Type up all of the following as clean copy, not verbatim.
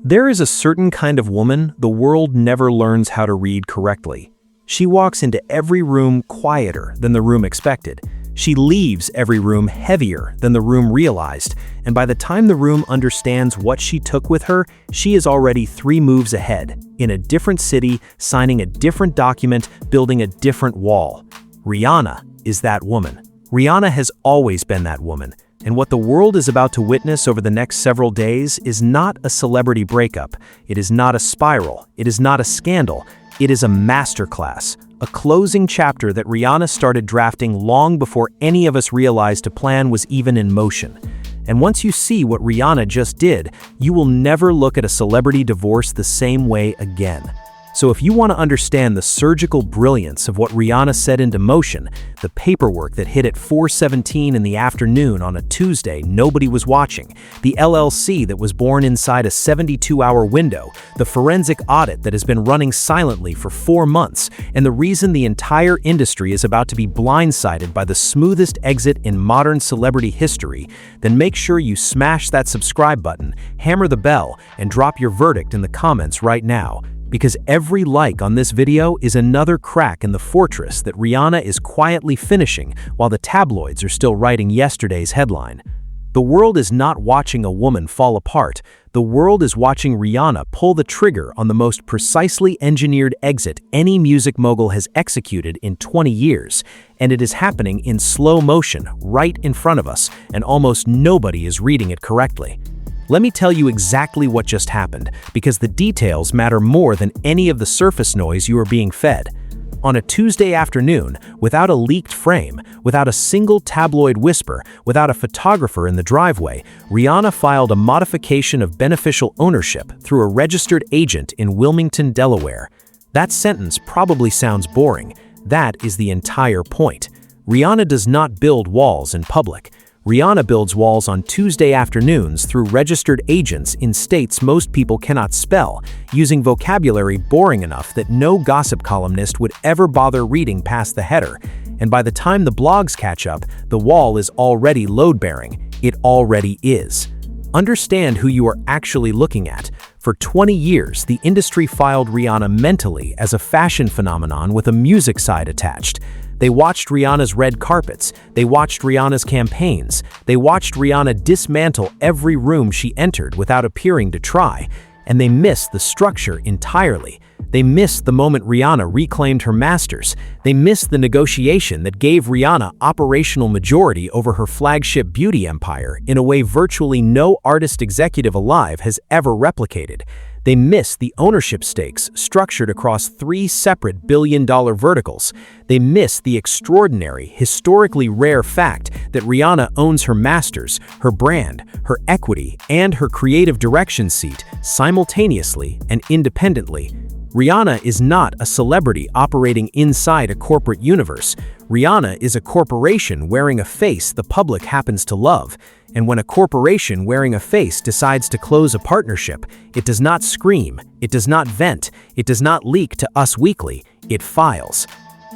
There is a certain kind of woman the world never learns how to read correctly. She walks into every room quieter than the room expected. She leaves every room heavier than the room realized, and by the time the room understands what she took with her, she is already 3 moves ahead, in a different city, signing a different document, building a different wall. Rihanna is that woman. Rihanna has always been that woman. And what the world is about to witness over the next several days is not a celebrity breakup. It is not a spiral. It is not a scandal. It is a masterclass, a closing chapter that Rihanna started drafting long before any of us realized a plan was even in motion. And once you see what Rihanna just did, you will never look at a celebrity divorce the same way again. So if you want to understand the surgical brilliance of what Rihanna set into motion, the paperwork that hit at 4:17 in the afternoon on a Tuesday nobody was watching, the LLC that was born inside a 72-hour window, the forensic audit that has been running silently for 4 months, and the reason the entire industry is about to be blindsided by the smoothest exit in modern celebrity history, then make sure you smash that subscribe button, hammer the bell, and drop your verdict in the comments right now. Because every like on this video is another crack in the fortress that Rihanna is quietly finishing while the tabloids are still writing yesterday's headline. The world is not watching a woman fall apart. The world is watching Rihanna pull the trigger on the most precisely engineered exit any music mogul has executed in 20 years. And it is happening in slow motion right in front of us, and almost nobody is reading it correctly. Let me tell you exactly what just happened, because the details matter more than any of the surface noise you are being fed. On a Tuesday afternoon, without a leaked frame, without a single tabloid whisper, without a photographer in the driveway, Rihanna filed a modification of beneficial ownership through a registered agent in Wilmington, Delaware. That sentence probably sounds boring. That is the entire point. Rihanna does not build walls in public. Rihanna builds walls on Tuesday afternoons through registered agents in states most people cannot spell, using vocabulary boring enough that no gossip columnist would ever bother reading past the header. And by the time the blogs catch up, the wall is already load-bearing. It already is. Understand who you are actually looking at. For 20 years, the industry filed Rihanna mentally as a fashion phenomenon with a music side attached. They watched Rihanna's red carpets, they watched Rihanna's campaigns, they watched Rihanna dismantle every room she entered without appearing to try, and they missed the structure entirely. They missed the moment Rihanna reclaimed her masters. They missed the negotiation that gave Rihanna operational majority over her flagship beauty empire in a way virtually no artist executive alive has ever replicated. They missed the ownership stakes structured across 3 separate billion-dollar verticals. They missed the extraordinary, historically rare fact that Rihanna owns her masters, her brand, her equity, and her creative direction seat simultaneously and independently. Rihanna is not a celebrity operating inside a corporate universe. Rihanna is a corporation wearing a face the public happens to love. And when a corporation wearing a face decides to close a partnership, it does not scream, it does not vent, it does not leak to Us Weekly, it files.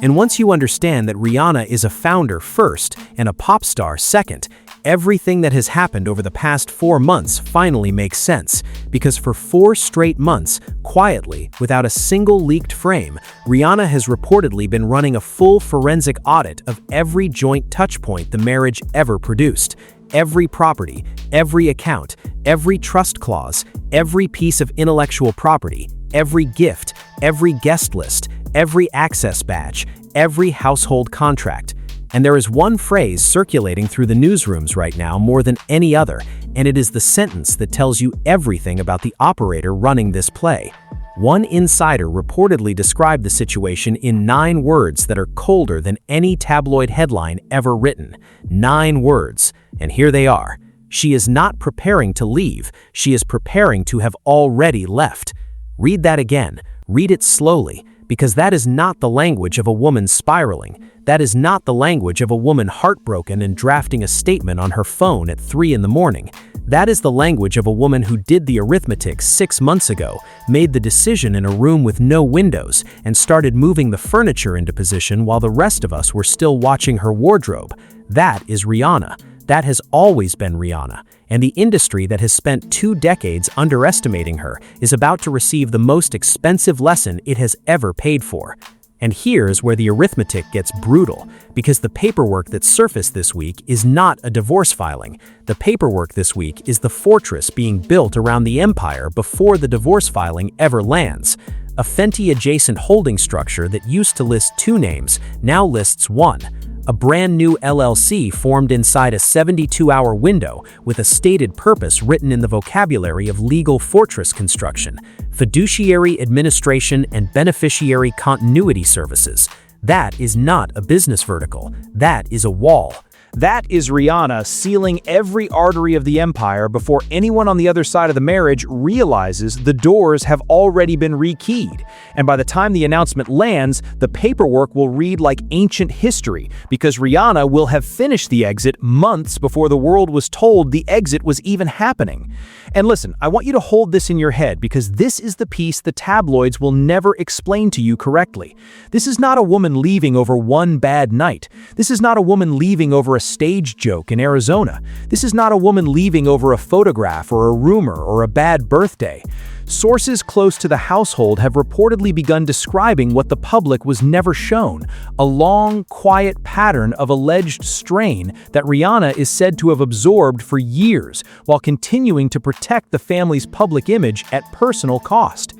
And once you understand that Rihanna is a founder first and a pop star second, everything that has happened over the past 4 months finally makes sense. Because for 4 straight months, quietly, without a single leaked frame, Rihanna has reportedly been running a full forensic audit of every joint touchpoint the marriage ever produced. Every property, every account, every trust clause, every piece of intellectual property, every gift, every guest list, every access badge, every household contract. And there is one phrase circulating through the newsrooms right now more than any other, and it is the sentence that tells you everything about the operator running this play. One insider reportedly described the situation in 9 words that are colder than any tabloid headline ever written. 9 words. And here they are. She is not preparing to leave. She is preparing to have already left. Read that again. Read it slowly, because that is not the language of a woman spiraling. That is not the language of a woman heartbroken and drafting a statement on her phone at 3 in the morning. That is the language of a woman who did the arithmetic 6 months ago, made the decision in a room with no windows, and started moving the furniture into position while the rest of us were still watching her wardrobe. That is Rihanna. That has always been Rihanna. and the industry that has spent 2 decades underestimating her is about to receive the most expensive lesson it has ever paid for. And here's where the arithmetic gets brutal, because the paperwork that surfaced this week is not a divorce filing. The paperwork this week is the fortress being built around the empire before the divorce filing ever lands. A Fenty-adjacent holding structure that used to list 2 names now lists 1. A brand new LLC formed inside a 72-hour window with a stated purpose written in the vocabulary of legal fortress construction: fiduciary administration and beneficiary continuity services. That is not a business vertical. That is a wall. That is Rihanna sealing every artery of the empire before anyone on the other side of the marriage realizes the doors have already been rekeyed. And by the time the announcement lands, the paperwork will read like ancient history, because Rihanna will have finished the exit months before the world was told the exit was even happening. And listen, I want you to hold this in your head, because this is the piece the tabloids will never explain to you correctly. This is not a woman leaving over one bad night. This is not a woman leaving over a stage joke in Arizona. This is not a woman leaving over a photograph or a rumor or a bad birthday. Sources close to the household have reportedly begun describing what the public was never shown: a long, quiet pattern of alleged strain that Rihanna is said to have absorbed for years while continuing to protect the family's public image at personal cost.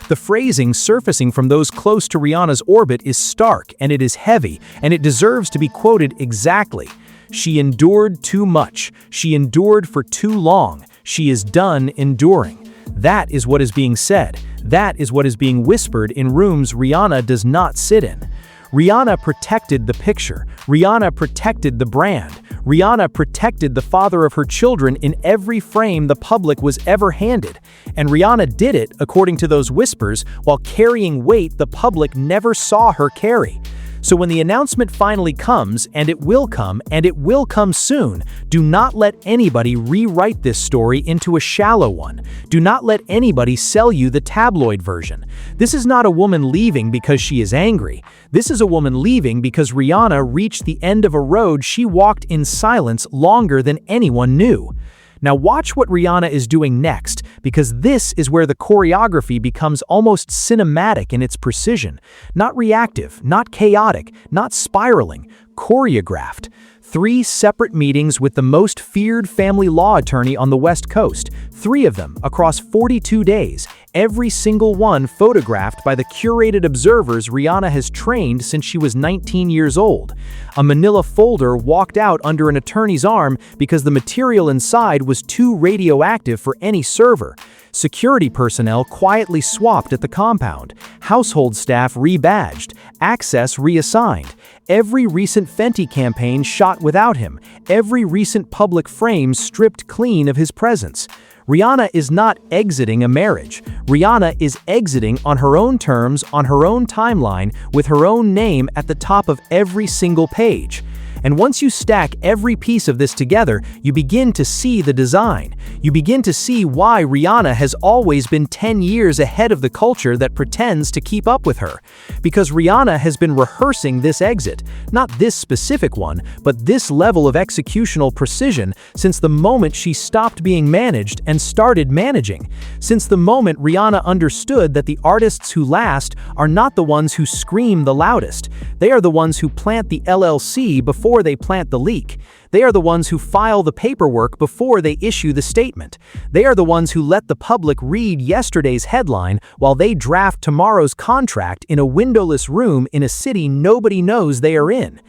The phrasing surfacing from those close to Rihanna's orbit is stark, and it is heavy, and it deserves to be quoted exactly. "She endured too much. She endured for too long. She is done enduring." That is what is being said. That is what is being whispered in rooms Rihanna does not sit in. Rihanna protected the picture. Rihanna protected the brand. Rihanna protected the father of her children in every frame the public was ever handed. And Rihanna did it, according to those whispers, while carrying weight the public never saw her carry. So when the announcement finally comes, and it will come soon, do not let anybody rewrite this story into a shallow one. Do not let anybody sell you the tabloid version. This is not a woman leaving because she is angry. This is a woman leaving because Rihanna reached the end of a road she walked in silence longer than anyone knew. Now watch what Rihanna is doing next, because this is where the choreography becomes almost cinematic in its precision. Not reactive, not chaotic, not spiraling, choreographed. 3 separate meetings with the most feared family law attorney on the West Coast, 3 of them across 42 days, every single one photographed by the curated observers Rihanna has trained since she was 19 years old. A manila folder walked out under an attorney's arm because the material inside was too radioactive for any server. Security personnel quietly swapped at the compound. Household staff rebadged. Access reassigned. Every recent Fenty campaign shot without him. Every recent public frame stripped clean of his presence. Rihanna is not exiting a marriage. Rihanna is exiting on her own terms, on her own timeline, with her own name at the top of every single page. And once you stack every piece of this together, you begin to see the design. You begin to see why Rihanna has always been 10 years ahead of the culture that pretends to keep up with her. Because Rihanna has been rehearsing this exit, not this specific one, but this level of executional precision since the moment she stopped being managed and started managing. Since the moment Rihanna understood that the artists who last are not the ones who scream the loudest. They are the ones who plant the LLC before they plant the leak. They are the ones who file the paperwork before they issue the statement. They are the ones who let the public read yesterday's headline while they draft tomorrow's contract in a windowless room in a city nobody knows they are in.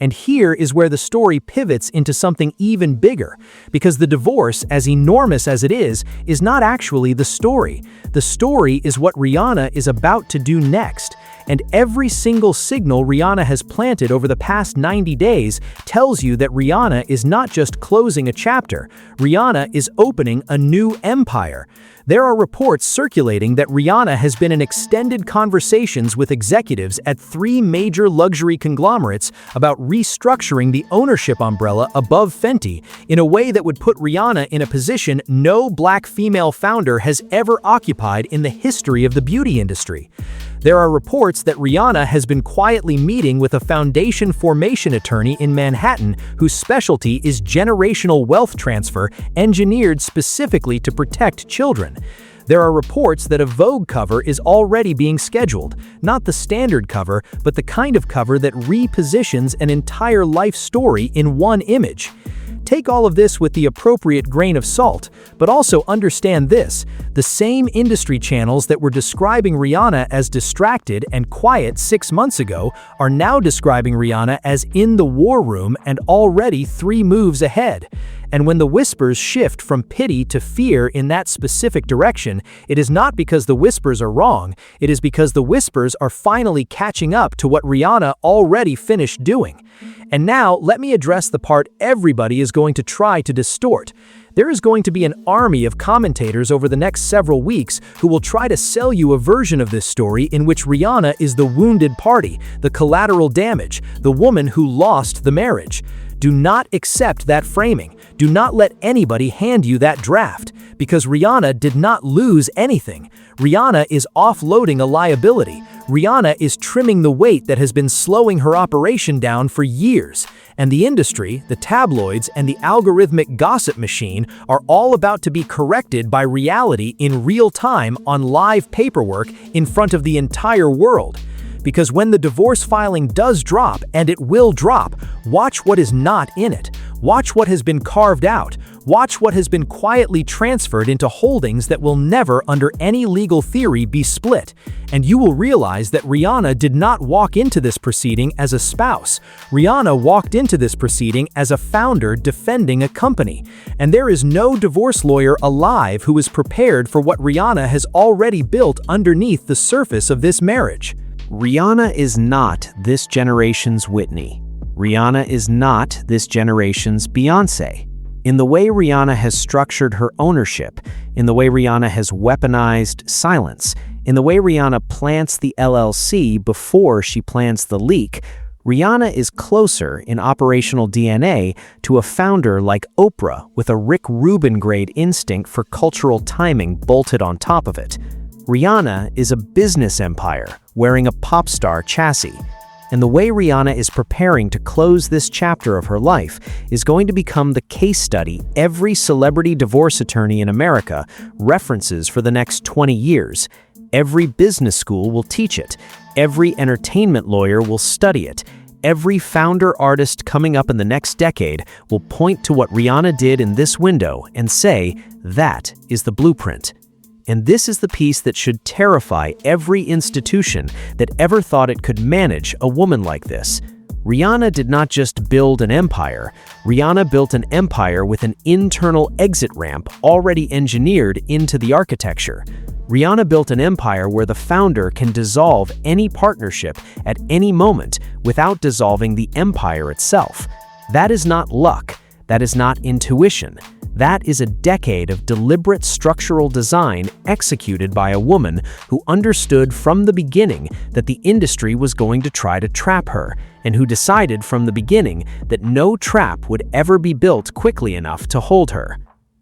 And here is where the story pivots into something even bigger, because the divorce, as enormous as it is not actually the story. The story is what Rihanna is about to do next. And every single signal Rihanna has planted over the past 90 days tells you that Rihanna is not just closing a chapter. Rihanna is opening a new empire. There are reports circulating that Rihanna has been in extended conversations with executives at 3 major luxury conglomerates about restructuring the ownership umbrella above Fenty in a way that would put Rihanna in a position no black female founder has ever occupied in the history of the beauty industry. There are reports that Rihanna has been quietly meeting with a foundation formation attorney in Manhattan whose specialty is generational wealth transfer engineered specifically to protect children. There are reports that a Vogue cover is already being scheduled, not the standard cover, but the kind of cover that repositions an entire life story in one image. Take all of this with the appropriate grain of salt, but also understand this: the same industry channels that were describing Rihanna as distracted and quiet 6 months ago are now describing Rihanna as in the war room and already 3 moves ahead. And when the whispers shift from pity to fear in that specific direction, it is not because the whispers are wrong, it is because the whispers are finally catching up to what Rihanna already finished doing. And now, let me address the part everybody is going to try to distort. There is going to be an army of commentators over the next several weeks who will try to sell you a version of this story in which Rihanna is the wounded party, the collateral damage, the woman who lost the marriage. Do not accept that framing. Do not let anybody hand you that draft, because Rihanna did not lose anything. Rihanna is offloading a liability. Rihanna is trimming the weight that has been slowing her operation down for years. And the industry, the tabloids, and the algorithmic gossip machine are all about to be corrected by reality in real time on live paperwork in front of the entire world. Because when the divorce filing does drop, and it will drop, watch what is not in it. Watch what has been carved out. Watch what has been quietly transferred into holdings that will never, under any legal theory, be split. And you will realize that Rihanna did not walk into this proceeding as a spouse. Rihanna walked into this proceeding as a founder defending a company. And there is no divorce lawyer alive who is prepared for what Rihanna has already built underneath the surface of this marriage. Rihanna is not this generation's Whitney. Rihanna is not this generation's Beyoncé. In the way Rihanna has structured her ownership, in the way Rihanna has weaponized silence, in the way Rihanna plants the LLC before she plants the leak, Rihanna is closer in operational DNA to a founder like Oprah with a Rick Rubin-grade instinct for cultural timing bolted on top of it. Rihanna is a business empire wearing a pop star chassis. And the way Rihanna is preparing to close this chapter of her life is going to become the case study every celebrity divorce attorney in America references for the next 20 years. Every business school will teach it. Every entertainment lawyer will study it. Every founder artist coming up in the next decade will point to what Rihanna did in this window and say, that is the blueprint. And this is the piece that should terrify every institution that ever thought it could manage a woman like this. Rihanna did not just build an empire. Rihanna built an empire with an internal exit ramp already engineered into the architecture. Rihanna built an empire where the founder can dissolve any partnership at any moment without dissolving the empire itself. That is not luck. That is not intuition. That is a decade of deliberate structural design executed by a woman who understood from the beginning that the industry was going to try to trap her, and who decided from the beginning that no trap would ever be built quickly enough to hold her.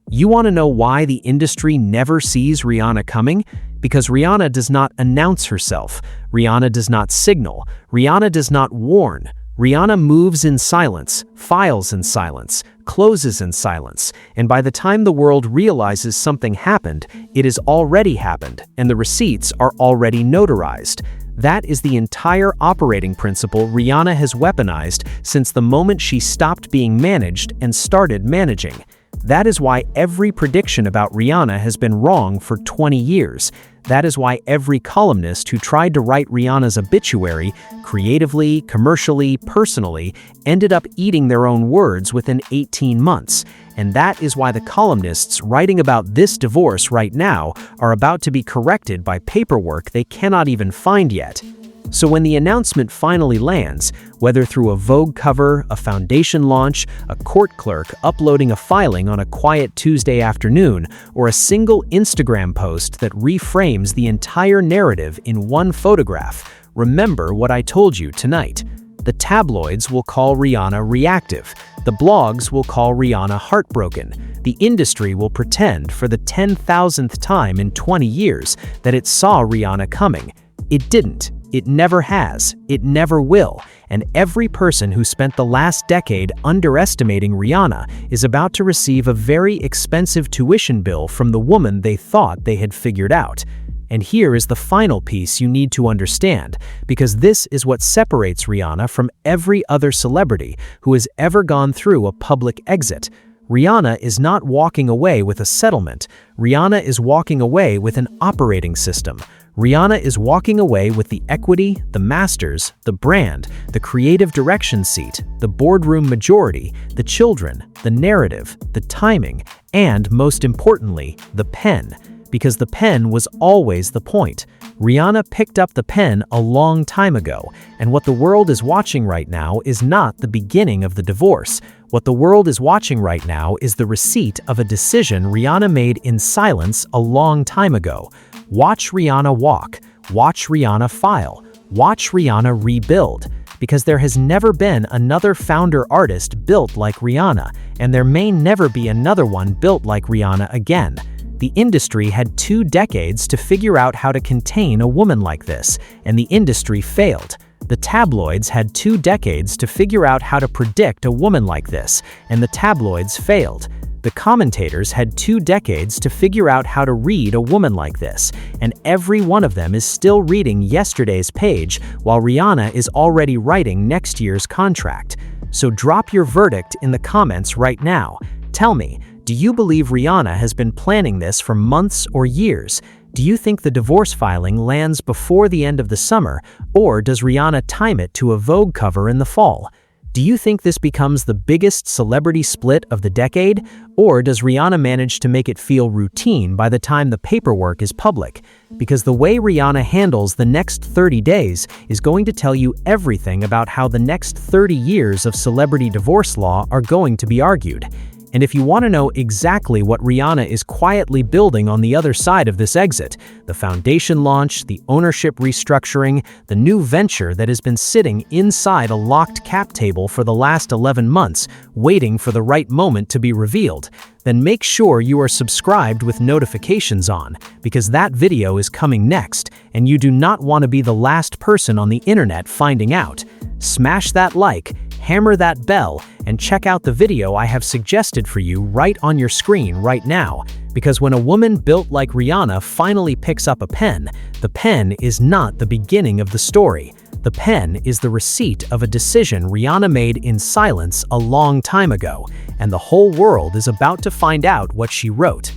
You want to know why the industry never sees Rihanna coming? Because Rihanna does not announce herself. Rihanna does not signal. Rihanna does not warn. Rihanna moves in silence, files in silence, closes in silence, and by the time the world realizes something happened, it has already happened, and the receipts are already notarized. That is the entire operating principle Rihanna has weaponized since the moment she stopped being managed and started managing. That is why every prediction about Rihanna has been wrong for 20 years. That is why every columnist who tried to write Rihanna's obituary, creatively, commercially, personally, ended up eating their own words within 18 months. And that is why the columnists writing about this divorce right now are about to be corrected by paperwork they cannot even find yet. So when the announcement finally lands, whether through a Vogue cover, a foundation launch, a court clerk uploading a filing on a quiet Tuesday afternoon, or a single Instagram post that reframes the entire narrative in one photograph, remember what I told you tonight. The tabloids will call Rihanna reactive. The blogs will call Rihanna heartbroken. The industry will pretend for the 10,000th time in 20 years that it saw Rihanna coming. It didn't. It never has. It never will. And every person who spent the last decade underestimating Rihanna is about to receive a very expensive tuition bill from the woman they thought they had figured out. And here is the final piece you need to understand, because this is what separates Rihanna from every other celebrity who has ever gone through a public exit. Rihanna is not walking away with a settlement. Rihanna is walking away with an operating system. Rihanna is walking away with the equity, the masters, the brand, the creative direction seat, the boardroom majority, the children, the narrative, the timing, and most importantly, the pen. Because the pen was always the point. Rihanna picked up the pen a long time ago, and what the world is watching right now is not the beginning of the divorce. What the world is watching right now is the receipt of a decision Rihanna made in silence a long time ago. Watch Rihanna walk. Watch Rihanna file. Watch Rihanna rebuild. Because there has never been another founder artist built like Rihanna, and there may never be another one built like Rihanna again. The industry had 2 decades to figure out how to contain a woman like this, and the industry failed. The tabloids had 2 decades to figure out how to predict a woman like this, and the tabloids failed. The commentators had 2 decades to figure out how to read a woman like this, and every one of them is still reading yesterday's page while Rihanna is already writing next year's contract. So drop your verdict in the comments right now. Tell me, do you believe Rihanna has been planning this for months or years? Do you think the divorce filing lands before the end of the summer, or does Rihanna time it to a Vogue cover in the fall? Do you think this becomes the biggest celebrity split of the decade, or does Rihanna manage to make it feel routine by the time the paperwork is public? Because the way Rihanna handles the next 30 days is going to tell you everything about how the next 30 years of celebrity divorce law are going to be argued. And if you want to know exactly what Rihanna is quietly building on the other side of this exit, the foundation launch, the ownership restructuring, the new venture that has been sitting inside a locked cap table for the last 11 months, waiting for the right moment to be revealed, then make sure you are subscribed with notifications on, because that video is coming next, and you do not want to be the last person on the internet finding out. Smash that like, hammer that bell, and check out the video I have suggested for you right on your screen right now. Because when a woman built like Rihanna finally picks up a pen, the pen is not the beginning of the story. The pen is the receipt of a decision Rihanna made in silence a long time ago, and the whole world is about to find out what she wrote.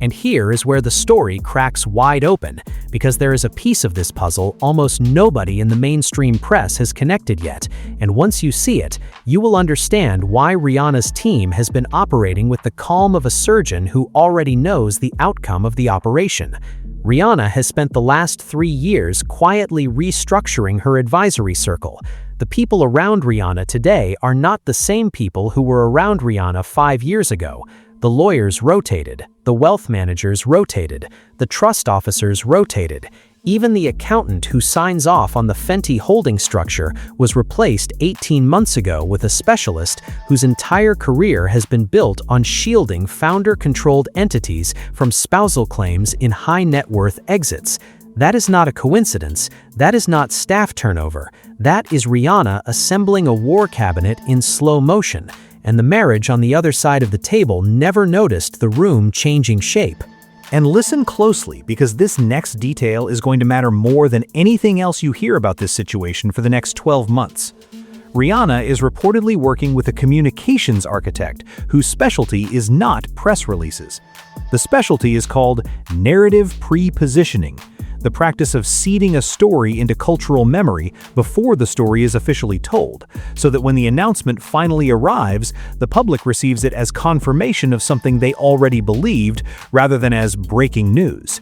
And here is where the story cracks wide open, because there is a piece of this puzzle almost nobody in the mainstream press has connected yet, and once you see it, you will understand why Rihanna's team has been operating with the calm of a surgeon who already knows the outcome of the operation. Rihanna has spent the last 3 years quietly restructuring her advisory circle. The people around Rihanna today are not the same people who were around Rihanna 5 years ago. The lawyers rotated, the wealth managers rotated, the trust officers rotated. Even the accountant who signs off on the Fenty holding structure was replaced 18 months ago with a specialist whose entire career has been built on shielding founder-controlled entities from spousal claims in high-net-worth exits. That is not a coincidence. That is not staff turnover. That is Rihanna assembling a war cabinet in slow motion. And the marriage on the other side of the table never noticed the room changing shape. And listen closely, because this next detail is going to matter more than anything else you hear about this situation for the next 12 months. Rihanna is reportedly working with a communications architect whose specialty is not press releases. The specialty is called narrative pre-positioning, the practice of seeding a story into cultural memory before the story is officially told, so that when the announcement finally arrives, the public receives it as confirmation of something they already believed rather than as breaking news.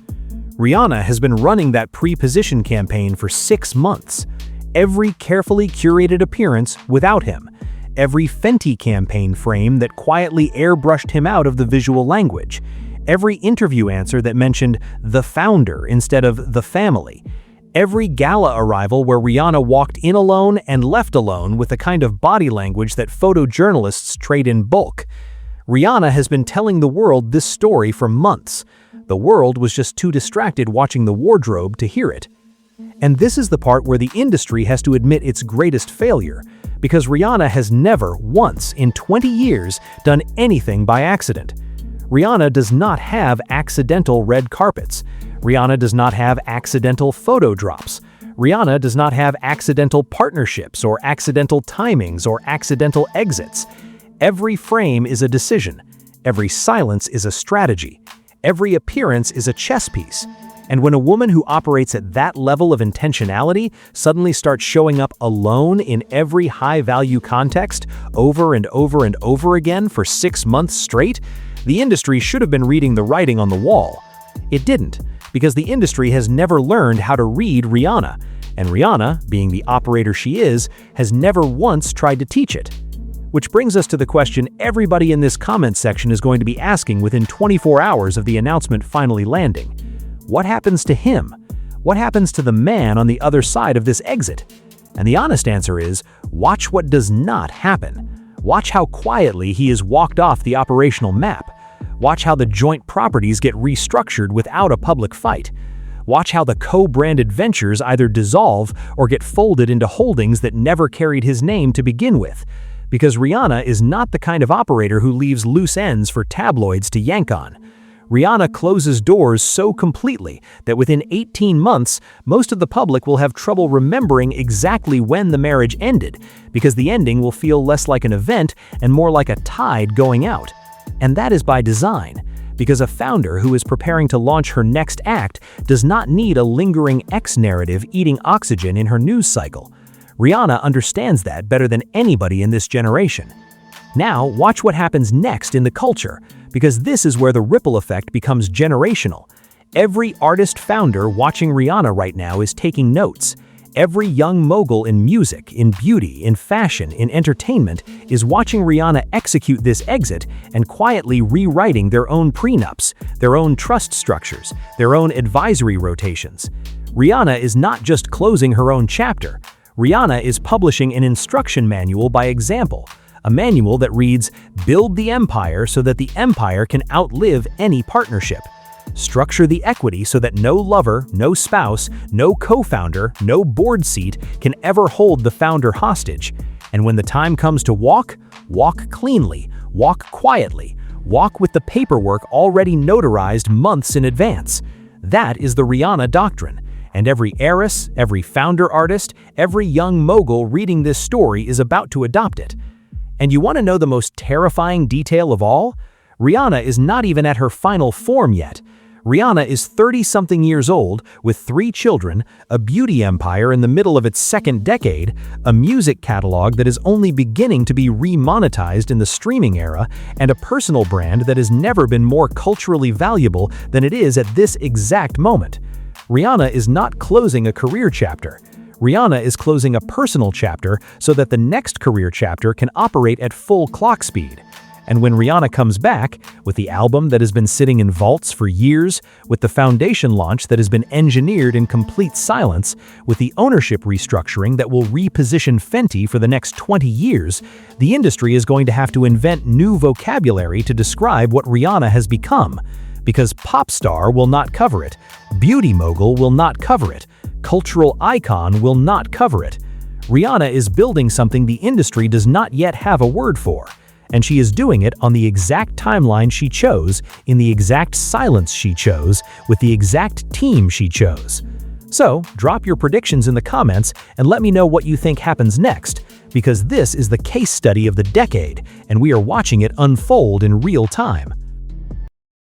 Rihanna has been running that pre-position campaign for 6 months. every carefully curated appearance without him, every Fenty campaign frame that quietly airbrushed him out of the visual language, every interview answer that mentioned the founder instead of the family, every gala arrival where Rihanna walked in alone and left alone with the kind of body language that photojournalists trade in bulk. Rihanna has been telling the world this story for months. The world was just too distracted watching the wardrobe to hear it. And this is the part where the industry has to admit its greatest failure, because Rihanna has never once in 20 years done anything by accident. Rihanna does not have accidental red carpets. Rihanna does not have accidental photo drops. Rihanna does not have accidental partnerships or accidental timings or accidental exits. Every frame is a decision. Every silence is a strategy. Every appearance is a chess piece. And when a woman who operates at that level of intentionality suddenly starts showing up alone in every high-value context over and over and over again for 6 months straight, the industry should have been reading the writing on the wall. It didn't, because the industry has never learned how to read Rihanna, and Rihanna, being the operator she is, has never once tried to teach it. Which brings us to the question everybody in this comment section is going to be asking within 24 hours of the announcement finally landing. What happens to him? What happens to the man on the other side of this exit? And the honest answer is, watch what does not happen. Watch how quietly he is walked off the operational map. Watch how the joint properties get restructured without a public fight. Watch how the co-branded ventures either dissolve or get folded into holdings that never carried his name to begin with. Because Rihanna is not the kind of operator who leaves loose ends for tabloids to yank on. Rihanna closes doors so completely that within 18 months, most of the public will have trouble remembering exactly when the marriage ended, because the ending will feel less like an event and more like a tide going out. And that is by design, because a founder who is preparing to launch her next act does not need a lingering X narrative eating oxygen in her news cycle. Rihanna understands that better than anybody in this generation. Now, watch what happens next in the culture, because this is where the ripple effect becomes generational. Every artist founder watching Rihanna right now is taking notes. Every young mogul in music, in beauty, in fashion, in entertainment is watching Rihanna execute this exit and quietly rewriting their own prenups, their own trust structures, their own advisory rotations. Rihanna is not just closing her own chapter. Rihanna is publishing an instruction manual by example, a manual that reads, "Build the empire so that the empire can outlive any partnership. Structure the equity so that no lover, no spouse, no co-founder, no board seat can ever hold the founder hostage. And when the time comes to walk, walk cleanly, walk quietly, walk with the paperwork already notarized months in advance." That is the Rihanna doctrine. And every heiress, every founder artist, every young mogul reading this story is about to adopt it. And you want to know the most terrifying detail of all? Rihanna is not even at her final form yet. Rihanna is 30-something years old, with 3 children, a beauty empire in the middle of its 2nd decade, a music catalog that is only beginning to be remonetized in the streaming era, and a personal brand that has never been more culturally valuable than it is at this exact moment. Rihanna is not closing a career chapter. Rihanna is closing a personal chapter so that the next career chapter can operate at full clock speed. And when Rihanna comes back, with the album that has been sitting in vaults for years, with the foundation launch that has been engineered in complete silence, with the ownership restructuring that will reposition Fenty for the next 20 years, the industry is going to have to invent new vocabulary to describe what Rihanna has become. Because pop star will not cover it, beauty mogul will not cover it, cultural icon will not cover it. Rihanna is building something the industry does not yet have a word for, and she is doing it on the exact timeline she chose, in the exact silence she chose, with the exact team she chose. So, drop your predictions in the comments and let me know what you think happens next, because this is the case study of the decade, and we are watching it unfold in real time.